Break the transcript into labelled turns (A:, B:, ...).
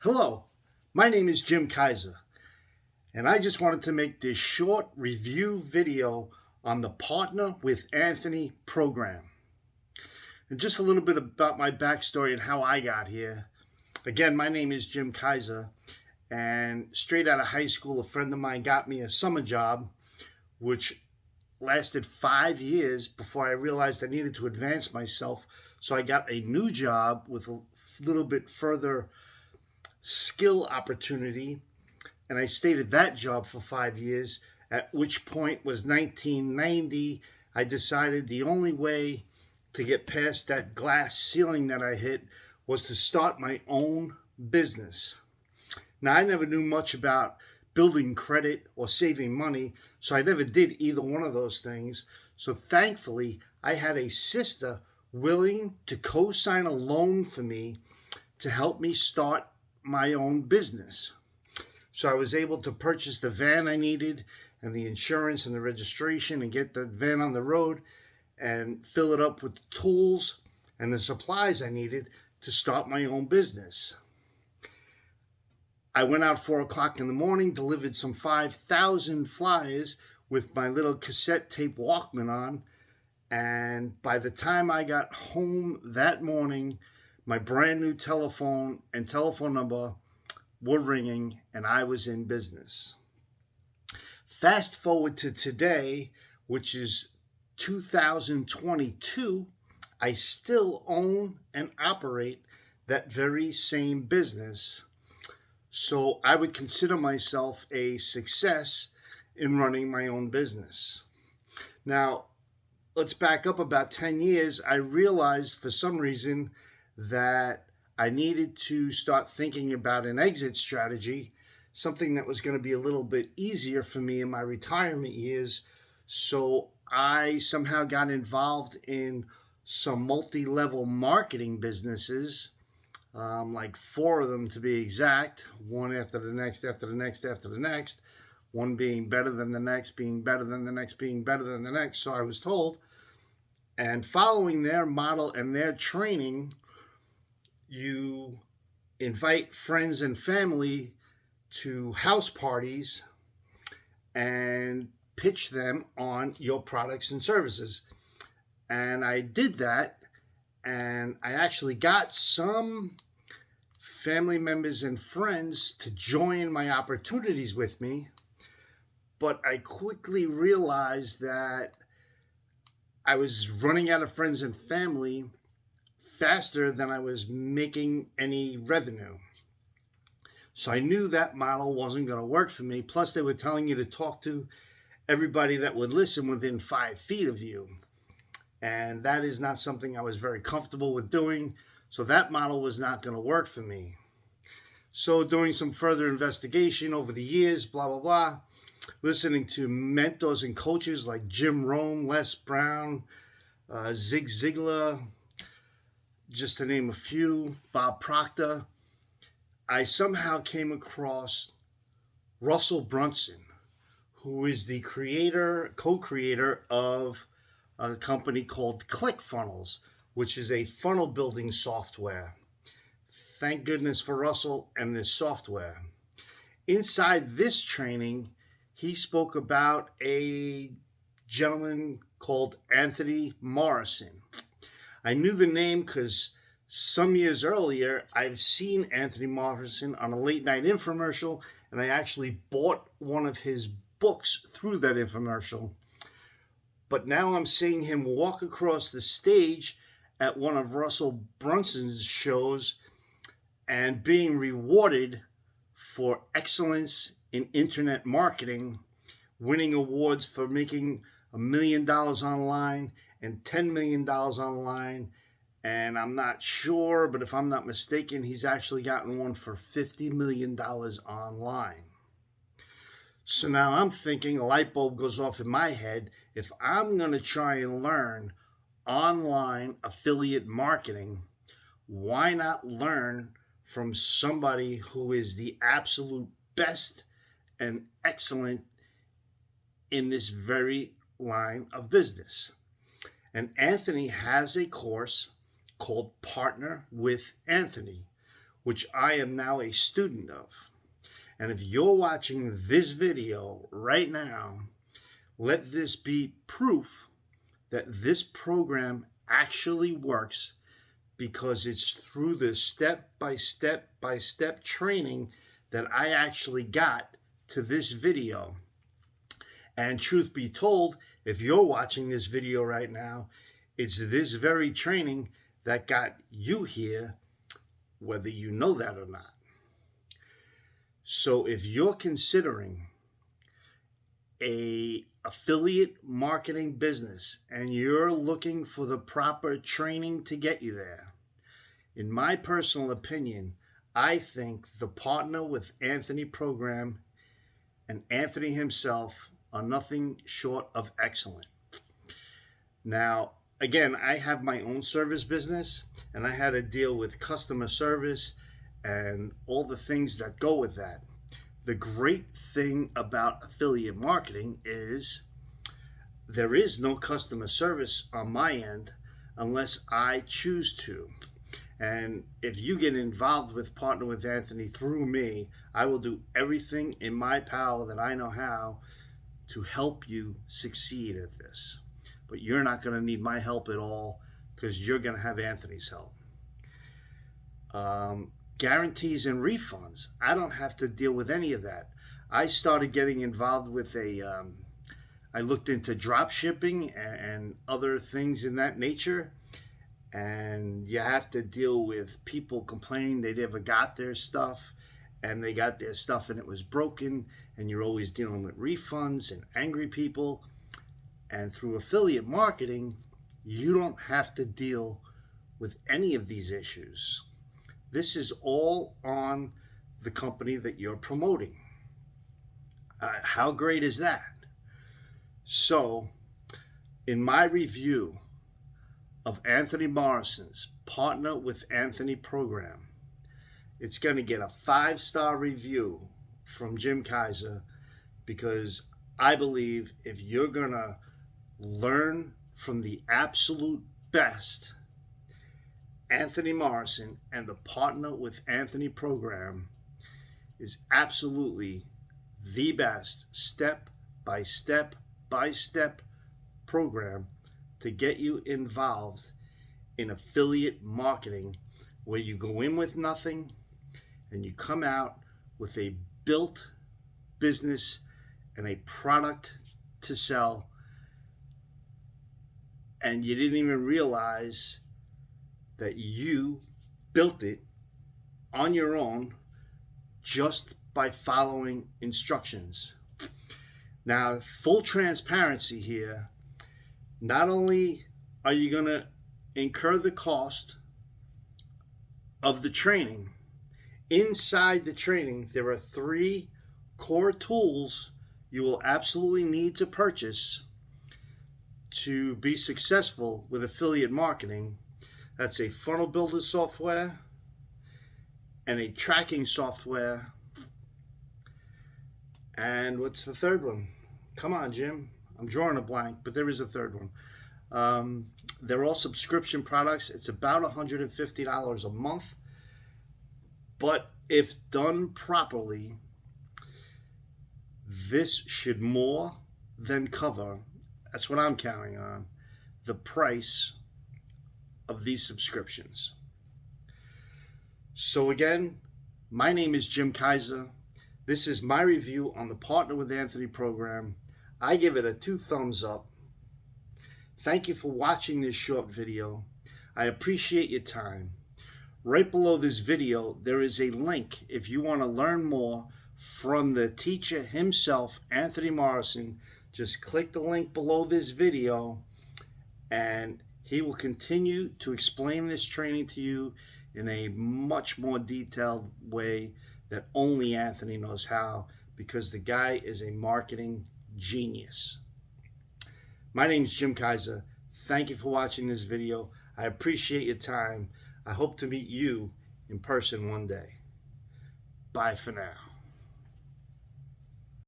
A: Hello, my name is Jim Kaiser, and I just wanted to make this short review video on the Partner with Anthony program. And just a little bit about my backstory and how I got here. Again, my name is Jim Kaiser, and straight out of high school, a friend of mine got me a summer job, which lasted 5 years before I realized I needed to advance myself. So I got a new job with a little bit further skill opportunity, and I stayed at that job for 5 years, at which point was 1990. I decided the only way to get past that glass ceiling that I hit was to start my own business. Now, I never knew much about building credit or saving money, so I never did either one of those things. So thankfully, I had a sister willing to co-sign a loan for me to help me start my own business. So I was able to purchase the van I needed and the insurance and the registration and get the van on the road and fill it up with the tools and the supplies I needed to start my own business. I went out 4 o'clock in the morning, delivered some 5,000 flyers with my little cassette tape Walkman on, and by the time I got home that morning, my brand new telephone and telephone number were ringing and I was in business. Fast forward to today, which is 2022, I still own and operate that very same business. So I would consider myself a success in running my own business. Now, let's back up about 10 years. I realized for some reason that I needed to start thinking about an exit strategy, something that was going to be a little bit easier for me in my retirement years. So I somehow got involved in some multi-level marketing businesses, like 4 of them to be exact, one after the next, after the next, after the next, one being better than the next, being better than the next, being better than the next, so I was told. And following their model and their training, you invite friends and family to house parties and pitch them on your products and services. And I did that, and I actually got some family members and friends to join my opportunities with me, but I quickly realized that I was running out of friends and family faster than I was making any revenue. So I knew that model wasn't going to work for me. Plus, they were telling you to talk to everybody that would listen within 5 feet of you. And that is not something I was very comfortable with doing. So that model was not going to work for me. So doing some further investigation over the years, blah, blah, blah, listening to mentors and coaches like Jim Rohn, Les Brown, Zig Ziglar, just to name a few, Bob Proctor, I somehow came across Russell Brunson, who is the co-creator of a company called ClickFunnels, which is a funnel building software. Thank goodness for Russell and this software. Inside this training, he spoke about a gentleman called Anthony Morrison. I knew the name because some years earlier, I've seen Anthony Morrison on a late night infomercial, and I actually bought one of his books through that infomercial. But now I'm seeing him walk across the stage at one of Russell Brunson's shows and being rewarded for excellence in internet marketing, winning awards for making $1 million online and $10 million online. And I'm not sure, but if I'm not mistaken, he's actually gotten one for $50 million online. So now I'm thinking, a light bulb goes off in my head. If I'm going to try and learn online affiliate marketing, why not learn from somebody who is the absolute best and excellent in this very line of business? And Anthony has a course called Partner with Anthony, which I am now a student of. And if you're watching this video right now, let this be proof that this program actually works, because it's through the step-by-step training that I actually got to this video. And truth be told, if you're watching this video right now, it's this very training that got you here, whether you know that or not. So if you're considering a affiliate marketing business and you're looking for the proper training to get you there, in my personal opinion, I think the Partner with Anthony program and Anthony himself are nothing short of excellent. Now, again, I have my own service business, and I had to deal with customer service and all the things that go with that. The great thing about affiliate marketing is there is no customer service on my end unless I choose to. And if you get involved with Partner with Anthony through me, I will do everything in my power that I know how to help you succeed at this. But you're not going to need my help at all, because you're going to have Anthony's help. Guarantees and refunds, I don't have to deal with any of that. I started getting involved with I looked into drop shipping and other things in that nature. And you have to deal with people complaining they never got their stuff, and they got their stuff and it was broken, and you're always dealing with refunds and angry people. And through affiliate marketing, you don't have to deal with any of these issues. This is all on the company that you're promoting. How great is that? So, in my review of Anthony Morrison's Partner with Anthony program, it's going to get a 5-star review from Jim Kaiser, because I believe if you're going to learn from the absolute best, Anthony Morrison and the Partner with Anthony program is absolutely the best step-by-step program to get you involved in affiliate marketing, where you go in with nothing and you come out with a built business and a product to sell, and you didn't even realize that you built it on your own just by following instructions. Now, full transparency here, not only are you going to incur the cost of the training, inside the training, there are 3 core tools you will absolutely need to purchase to be successful with affiliate marketing. That's a funnel builder software and a tracking software. And what's the third one? Come on, Jim. I'm drawing a blank, but there is a third one. They're all subscription products. It's about $150 a month. But if done properly, this should more than cover, that's what I'm counting on, the price of these subscriptions. So again, my name is Jim Kaiser. This is my review on the Partner with Anthony program. I give it a 2 thumbs up. Thank you for watching this short video. I appreciate your time. Right below this video, there is a link if you want to learn more from the teacher himself, Anthony Morrison. Just click the link below this video, and he will continue to explain this training to you in a much more detailed way that only Anthony knows how, because the guy is a marketing genius. My name is Jim Kaiser. Thank you for watching this video. I appreciate your time. I hope to meet you in person one day. Bye for now.